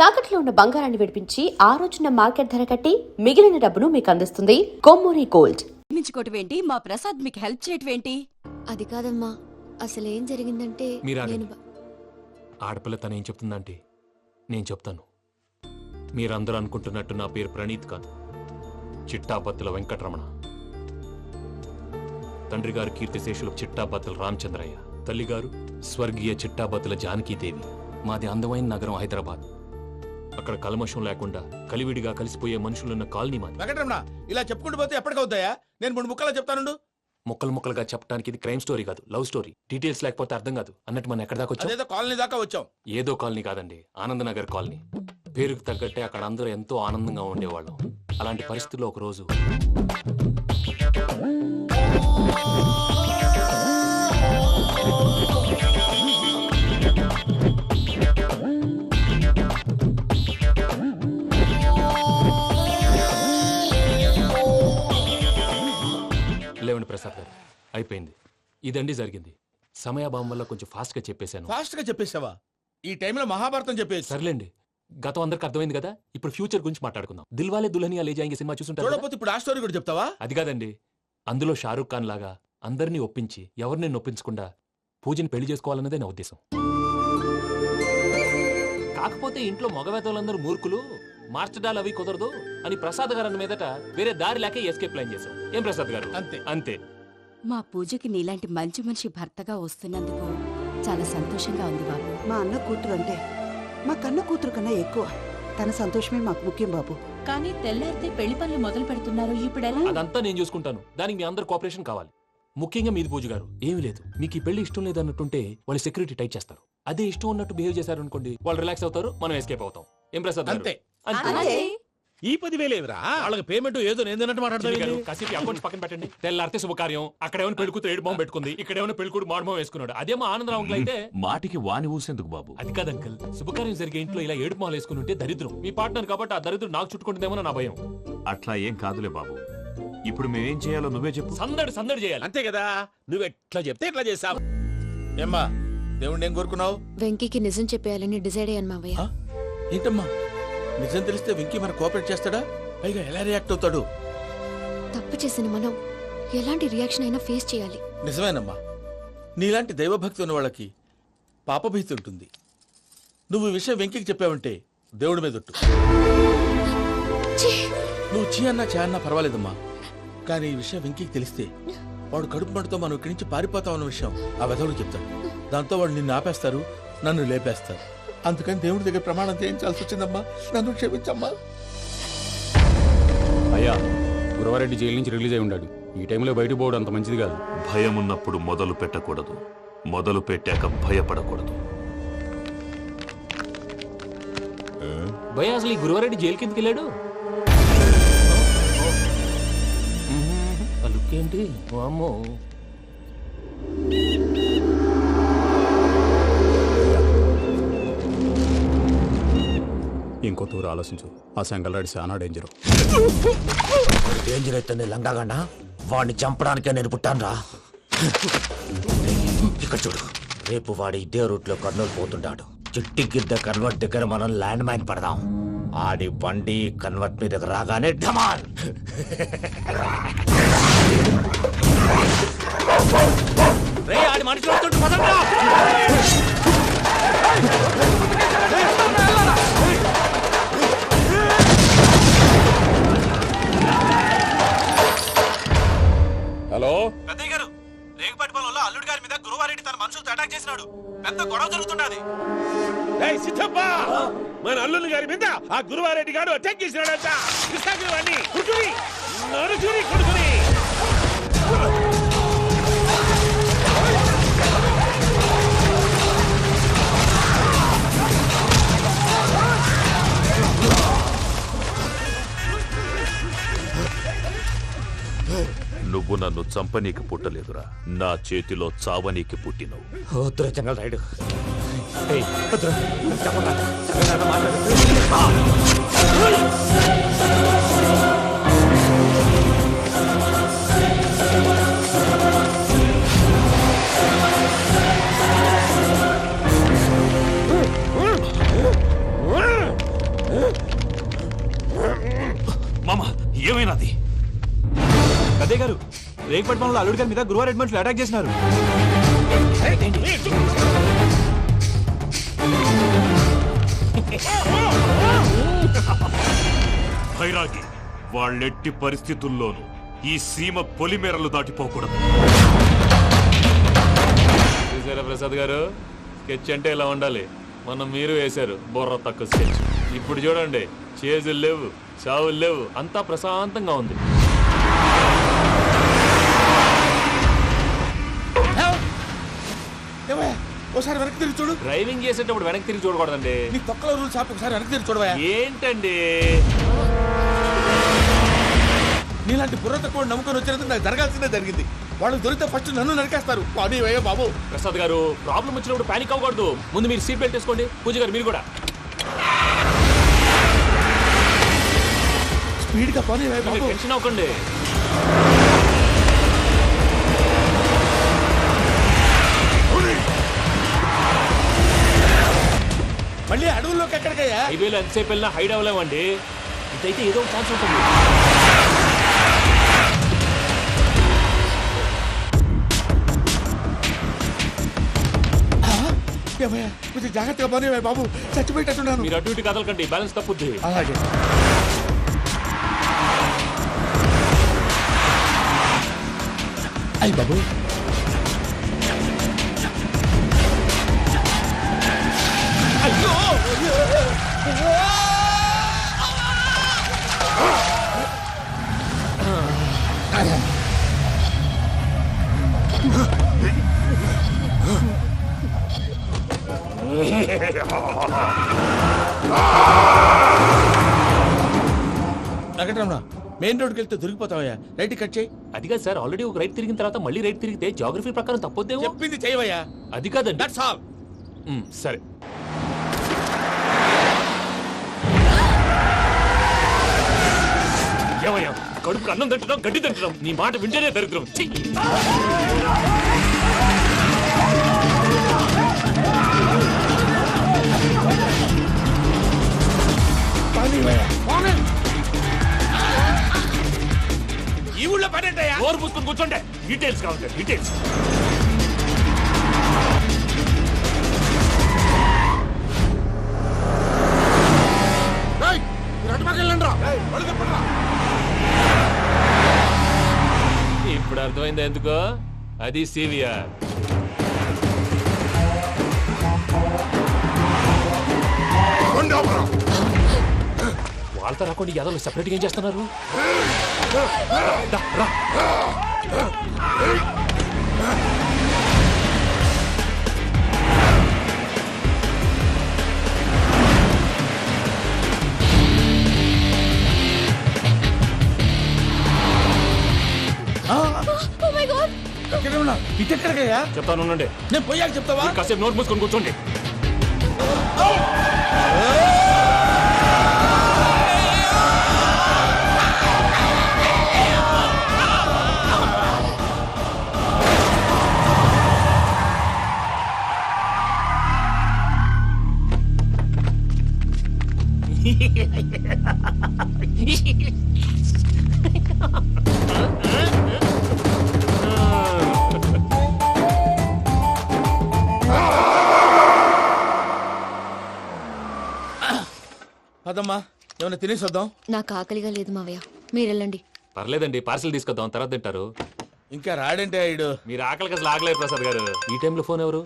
తాకట్లో ఉన్న బంగారాన్ని విడిపించి ఆ రోజున మార్కెట్ ధర కట్టి మిగిలిన డబ్బును మీకు అందిస్తుంది కొమ్మూరి గోల్డ్. ఏంటి మా ప్రసాద్ మీకు హెల్ప్ చేయటమేంటి? అది కాదమ్మా, అసలేం జరిగిందంటే ఆడపిల్ల తనేం చెప్తుందంటే నేను చెప్తాను. మీరందరూ అనుకుంటున్నట్టు నా పేరు ప్రణీత్ కాదు, చిట్టాబత్తుల వెంకటరమణ. తండ్రి గారు కీర్తిశేషులు చిట్టాబత్తుల రామచంద్రయ్య, తల్లిగారు స్వర్గీయ చిట్టాబత్తుల జానకీదేవి. మాది అందమైన నగరం హైదరాబాద్. అక్కడ కల్మషం లేకుండా కలివిడిగా కలిసిపోయే మనుషులున్న కాలనీ మాది. వెంకటరమణ, ఇలా చెప్పుకుంటూ పోతే ఎప్పటికవుతాయా? నేను 3 ముక్కలా చెప్తాను. ముక్కలుగా చెప్పడానికి ఇది క్రైమ్ స్టోరీ కాదు, లవ్ స్టోరీ. డీటెయిల్స్ లేకపోతే అర్థం కాదు. అన్నట్టు మనం ఎక్కడ దాకా వచ్చాం? కాలనీ దాకా వచ్చాం. ఏదో కాలనీ కాదండి, ఆనందనగర్ కాలనీ. పేరుకు తగ్గట్టే అక్కడ అందరూ ఎంతో ఆనందంగా ఉండేవాళ్ళం. అలాంటి పరిస్థితుల్లో ఒక రోజు లేవండి ప్రసాద్ గారు, అయిపోయింది. ఇదండి జరిగింది. సమయాభావం వల్ల కొంచెం ఫాస్ట్ గా చెప్పేశాను. ఫాస్ట్ గా చెప్పేసావా? ఈ టైంలో మహాభారతం చెప్పేసి. సర్లేండి, గతం అందరికి అర్థమైంది కదా. ఇప్పుడు ఫ్యూచర్ గురించి మాట్లాడుకుందాం. దిల్వాలే దుల్హనియా లే జాయేంగే సినిమా చూసుంటారు. చూడకపోతే ఇప్పుడు ఆ స్టోరీ కూడా చెప్తావా? అది కాదండి, అందులో షారూక్ ఖాన్ లాగా అందరినీ ఒప్పించి ఎవరిని నొప్పించకుండా పూజని పెళ్లి చేసుకోవాలన్నదే నా ఉద్దేశం. కాకపోతే ఇంట్లో మగవేతలందరూ మూర్ఖులు, మార్చడాలు అవి కుదరదు అని ప్రసాద్ గారు అన్న మీదట వేరే దారి లేక ఎస్కేప్ ప్లాన్ చేశాం. ఏం ప్రసాద్ గారు? అంతే అంతే. మా పూజకి నీలాంటి మంచి మనిషి భర్తగా వస్తున్నందుకు చాలా సంతోషంగా ఉంది బాబు. మా అన్న కూతురు అంటే మా కన్న కూతురు కన్నా ఎక్కువ. తన సంతోషమే మాకు ముఖ్యం బాబు. కానీ తెల్లారితే పెళ్లి పనులు మొదలు పెడుతున్నారు, ఇప్పుడెలా? అదంతా నేను చూసుకుంటాను. దానికి మీ అందరు కోఆపరేషన్ కావాలి. ముఖ్యంగా మీది పూజ గారు. ఏమీ లేదు, మీకు ఈ పెళ్లి ఇష్టం లేదు అన్నట్టుంటే వాళ్ళు సెక్యూరిటీ టైట్ చేస్తారు. అదే ఇష్టం ఉన్నట్టు బిహేవ్ చేశారు అనుకోండి, వాళ్ళు రిలాక్స్ అవుతారు, మనం ఎస్కేప్ అవుతాం. ఏం ప్రసాద్ గారు? అంతే. ఈ 10,000 ఏమిరా? వాళ్ళకి పేమెంట్ ఏదో నేను మాట్లాడతాను. కాసేపు అకౌంట్స్ పక్కన పెట్టండి. తెల్లారితే శుభకార్యం, అక్కడేమైనా పెళ్లి కూతురు ఏడు బాంబు పెట్టుకుంది, ఇక్కడేమైనా పెళ్లి కూతురు మాడు బాంబు వేసుకున్నాడు. అదేమో ఆనందరావు అంకుల్ అయితే మాటికి వాని ఊసేందుకు బాబు? అది కాదు అంకుల్, శుభకార్యం జరిగే ఇంట్లో ఇలా ఏడు మాలు వేసుకుని ఉంటే దరిద్రం. మీ పార్ట్నర్ కాబట్టి ఆ దరిద్రం నాకు చుట్టుకుంటుందేమో నా భయం. అట్లా ఏం కాదులే బాబు. ఇప్పుడు మేమేం చేయాలో నువ్వే చెప్పు. సందడి చేయాలి. అంతే కదా, నువ్వు ఎట్లా చెప్తే ఎట్లా చేసావు. ఏమ్మా, దేవుణ్ణి ఏం కోరుకున్నావు? వెంకీకి నిజం చెప్పేయాలని డిసైడ్ అయ్యాను మావయ్య. ఏంటమ్మా, నిజం తెలిస్తే వెంకీ మన కోఆపరేట్ చేస్తాడా? పైగా ఎలా రియాక్ట్ అవుతాడు? తప్పు చేసిన మనం ఎలాంటి రియాక్షన్ అయినా ఫేస్ చేయాలి. నిజమేనమ్మా, నీలాంటి దైవభక్తి ఉన్న వాళ్ళకి పాపభీతి ఉంటుంది. నువ్వు ఈ విషయం వెంకీకి చెప్పావంటే దేవుడి మీద ఒట్టు. నువ్వు చీ అన్నా చే అన్నా పర్వాలేదమ్మా, కానీ ఈ విషయం వెంకీకి తెలిస్తే వాడు కడుపు మంటతో మనం ఇక్కడి నుంచి పారిపోతాం అన్న విషయం ఆ వెధవుడు చెప్తాడు. దాంతో వాడు నిన్ను ఆపేస్తారు, నన్ను లేపేస్తారు. అందుకని దేవుడి దగ్గర ప్రమాణం చేయించాల్సి వచ్చిందమ్మా, నన్ను క్షమించమ్మా. అయ్యా, గురవారెడ్డి జైలు నుంచి రిలీజ్ అయి ఉన్నాడు. ఈ టైంలో బయటకు పోవడం అంత మంచిది కాదు. భయం ఉన్నప్పుడు మొదలు పెట్టకూడదు, మొదలు పెట్టాక భయపడకూడదు. భయ అసలు ఈ గురువారెడ్డి జైలు కిందకి వెళ్ళాడు. ఏంటి అమ్మో, ఇంకో తూరు ఆలోచించు. ఆ సంగల్రాడి చాలా డేంజర్. డేంజర్ అయితే లంగాగండా వాడిని చంపడానికే నేను పుట్టాను రా. ఇక్కడ చూడు, రేపు వాడి ఇదే రూట్ లో కర్నూలు పోతుంటాడు. చిట్టి గిద్ద కన్వర్ట్ దగ్గర మనం ల్యాండ్ మైన్ పడదాం. ఆడి బండి కన్వర్ట్ మీద రాగానే ఢమాల్. ఆడి మనుషులు వస్తుంటే పదండ్రా. హలో పెద్దయ్య గారు, రేగుపాటి పొలంలో అల్లుడి గారి మీద గురువారెడ్డి తన మనుషులతో అటాక్ చేసినాడు. పెద్ద గొడవ జరుగుతున్నది. మన అల్లుని గారి మీద ఆ గురువారెడ్డి గారు అటాక్ చేసినాడంట. కృష్ణాగిరి కొడుకుని నడుచుని కొడుకుని. నువ్వు నన్ను చంపనీకి పుట్టలేదురా, నా చేతిలో చావనీకి పుట్టినవు. చెంగల్ రైడ్ మామ ఏమైనాది? అదే గారు రేగుపట్నంలో అల్లుడి గారి మీద గురువారెడ్డి మనుషులు అటాక్ చేసినారు. భైరాగి, వాళ్ళెట్టి పరిస్థితుల్లోనూ ఈ సీమ పొలిమేరలు దాటిపోకూడదు. చూసారా ప్రసాద్ గారు, స్కెచ్ అంటే ఇలా ఉండాలి. మనం మీరు వేశారు బుర్ర తక్కువ స్కెచ్. ఇప్పుడు చూడండి, చేజులు లేవు, చావులు లేవు, అంతా ప్రశాంతంగా ఉంది. ఒకసారి వెనక్కి తిరిగి చూడు. డ్రైవింగ్ చేసేటప్పుడు వెనక్కి తిరిగి చూడకూడదండి. నీ తొక్కలో రూల్స్ ఆపు, ఒకసారి వెనక్కి తిరిగి చూడవా. ఏంటండి నీలాంటి బుర్ర తక్కువ నమ్ముకొని వచ్చినందుకు నాకు జరగాల్సిందే జరిగింది. వాళ్ళు దొరికితే ఫస్ట్ నన్ను నరికేస్తారు. కానీ అయ్యో బాబు. ప్రసాద్ గారు, ప్రాబ్లం వచ్చినప్పుడు పానిక్ అవ్వకూడదు. ముందు మీరు సీట్ బెల్ట్ వేసుకోండి. పూజ గారు మీరు కూడా స్పీడ్గా పని బాబు. టెన్షన్ అవ్వకండి. మళ్ళీ అడవుల్లోకి ఎక్కడికయ్యా? హైవేలో ఎంతసేపు వెళ్ళినా హైడ్ అవ్వలేమండి. ఇదైతే ఏదో ఒక ఛాన్స్ ఉంటుంది. కొంచెం జాగ్రత్తగా పని బాబు, చచ్చిపోయేటట్టున్నాను. మీరు అటు ఇటు కదలకండి, బ్యాలెన్స్ తప్పుద్ది. అలాగే. అయ్యి బాబు, అయ్యో వెంకటరమణ, మెయిన్ రోడ్కి వెళ్తే దొరికిపోతావయ్యా. రైట్ కట్ చేయి. అది కాదు సార్, ఆల్రెడీ ఒక రైట్ తిరిగిన తర్వాత మళ్ళీ రైట్ తిరిగితే జాగ్రఫీ ప్రకారం తప్పొద్దేమో. చెప్పింది చేయవయ్యా. అది కాదండి. That's all. సరే. ఏమయ్యా, కడుపుకు అన్నం తింటున్నాం, గడ్డి తింటున్నాం, నీ మాట వింటేనే దరిద్రం. ఛీ! ఈ ఊళ్ళో పని ఏంటయ్యా? ఓరు పూసుకొని కూర్చోండి. డీటెయిల్స్ కావాలి, డీటెయిల్స్. ఇప్పుడు అర్థమైంది ఎందుకో. అది సివిఆర్. వాళ్ళతో రాకుండా యాదవ్ సెపరేట్గా ఏం చేస్తున్నారు? రా, రా. ఇటెక్కడికయ్యా? చెప్తాను ఉండండి. నేను పోయాక చెప్తావా? కాసేపు నోట్ మూసుకొని కూర్చోండి. అదమ్మా, ఏమైనా తినేసి వద్దాం. నాకు ఆకలిగా లేదు మావయ్య, మీరు వెళ్ళండి. పర్లేదండి, పార్సిల్ తీసుకొద్దాం, తర్వాత తింటారు. ఇంకా రాడంటే ఆయుడు. మీరు ఆకలికి అసలు ఆగలేదు ప్రసాద్ గారు. ఈ టైంలో ఫోన్ ఎవరు?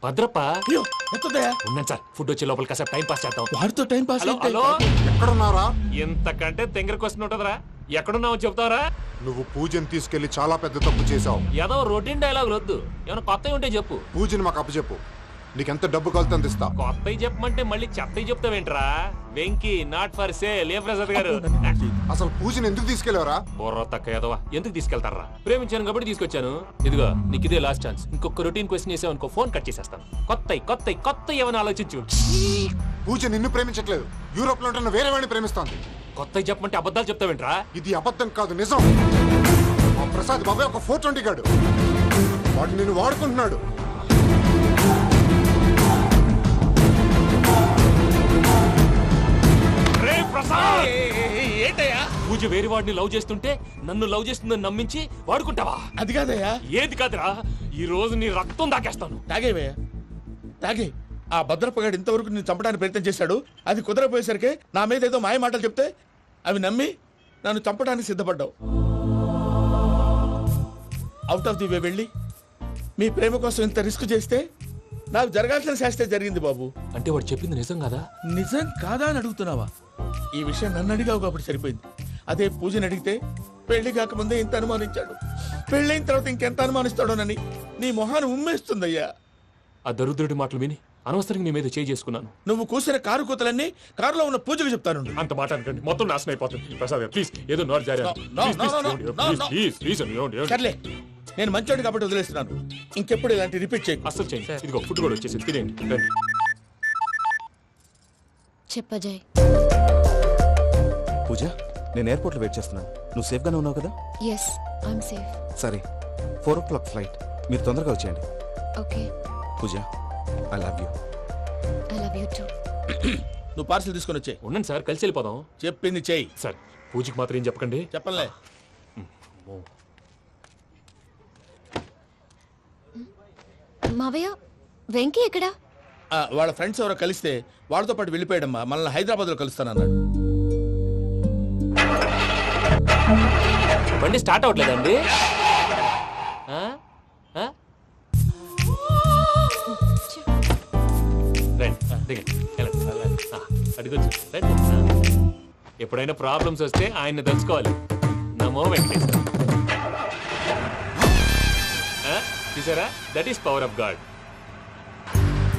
భద్రప్ప. అయ్యో, ఎత్తదయ్యా. ఉన్నాను సార్, ఫుడ్ వచ్చే లోపల కాసేపు టైం పాస్ చేద్దాం. వాడితో టైం పాస్. Hello, hello. ఎక్కడున్నారా? ఎంతకంటే తెంగర క్వశ్చన్ ఉంటుందిరా. ఎక్కడున్నావు చెప్తావరా? నువ్వు పూజని తీసుకెళ్లి చాలా పెద్ద తప్పు చేశావు. ఏదో రొటీన్ డైలాగ్ వద్దు, ఏమైనా కొత్తవి ఉంటే చెప్పు. పూజని మాకు అప్పచెప్పు. నీకెంత డబ్బు కలితే అందిస్తా. కొత్తవి చెప్పమంటే మళ్ళీ చెత్తవి చెప్తావేంట్రా? Venky not for sale. ఏ ప్రసాద్ గారు, అసలు పూజని ఎందుకు తీసుకెళ్లేవరా? బుర్ర తక్క ఏదవా, ఎందుకు తీసుకెళ్తారా? ప్రేమించాను కాబట్టి తీసుకొచ్చాను. ఇదిగో నీకు ఇదే లాస్ట్ ఛాన్స్. ఇంకొక రొటీన్ క్వశ్చన్ చేసావు అనుకో, ఫోన్ కట్ చేసేస్తాను. కొత్త ఏమైనా ఆలోచించు. పూజ నిన్ను ప్రేమించట్లేదు, యూరోప్ లో ఉంటున్న వేరే వాడిని ప్రేమిస్తోంది. కొత్తవి చెప్పమంటే అబద్ధాలు చెప్తావేంట్రా? ఇది అబద్ధం కాదు, నిజం. మా ప్రసాద్ బాబాయ్ ఒక 420 గాడు. వాడు నిన్ను వాడుకుంటున్నాడు. పూజ వేరే వాడిని లవ్ చేస్తుంటే నన్ను లవ్ చేస్తుందని నమ్మించి వాడుకుంటావా? అది కాదయ్యా. ఏది కాదురా, ఈ రోజు నీ రక్తం దాకేస్తాను. తాగేవయ్యా తాగే. ఆ భద్రపగాడు ఇంతవరకు నేను చంపడానికి ప్రయత్నం చేశాడు. అది కుదరపోయేసరికి నా మీద ఏదో మాయ మాటలు చెప్తే అవి నమ్మి నన్ను చంపడానికి సిద్ధపడ్డావు. అవుట్ ఆఫ్ ది వే వెళ్ళి మీ ప్రేమ కోసం ఇంత రిస్క్ చేస్తే నాకు జరగాల్సిన శాస్త్రే జరిగింది బాబు. అంటే వాడు చెప్పింది నిజం కదా? నిజం కాదా అని అడుగుతున్నావా? ఈ విషయం నన్ను అడిగావు కాబట్టి సరిపోయింది. అదే పూజని అడిగితే పెళ్లి కాకముందే ఇంత అనుమానించాడు, పెళ్ళైన తర్వాత ఇంకెంత అనుమానిస్తాడోనని నీ మొహాన్ని ఉమ్మేస్తుందయ్యా. ఆ దరిద్రుడి మాటలు విని అనవసరంగా నీ మీద చేయి చేసుకున్నాను. నువ్వు కూసిన కారు కూతలన్నీ కారులో ఉన్న పూజకు చెప్తాను. అంత మాట అనకండి, మొత్తం నాశనం అయిపోతుంది. ప్రసాద్ ప్లీజ్, ఏదో నోరు జారీ. సర్లే, నేను మంచోడు కాబట్టి వదిలేస్తున్నాను. ఇంకెప్పుడు ఇలాంటి రిపీట్ చేయి. అస్సలు చేయండి. ఇదిగో ఫుడ్ కూడా వచ్చేసి తినేయండి. రండి. చెప్పజాయ్. పూజ, నేను ఎయిర్పోర్ట్లో వెయిట్ చేస్తున్నాను. నువ్వు సేఫ్గానే ఉన్నావు కదా? Yes, I'm safe. సరే, 4 o'clock ఫ్లైట్. మీరు తొందరగా వచ్చేయండి. Okay. Pooja, I love you. I love you too. నువ్వు పార్సల్ తీసుకొని వచ్చే. ఉండండి సార్, కలిసి వెళ్ళిపోదాం. చెప్పింది చెయ్యి. సార్, పూజకి మాత్రం ఏం చెప్పకండి. చెప్పలే. మావయ్య, వెంకీ ఎక్కడా? వాళ్ళ ఫ్రెండ్స్ ఎవరో కలిస్తే వాళ్ళతో పాటు వెళ్ళిపోయాడమ్మా. మనల్ని హైదరాబాద్లో కలుస్తానన్నాడు. బండి స్టార్ట్ అవ్వట్లేదండి. ఎప్పుడైనా ప్రాబ్లమ్స్ వస్తే ఆయన్ని తెలుసుకోవాలి. నమో వెంకటేశ్వర. చూసారా, that is power of God.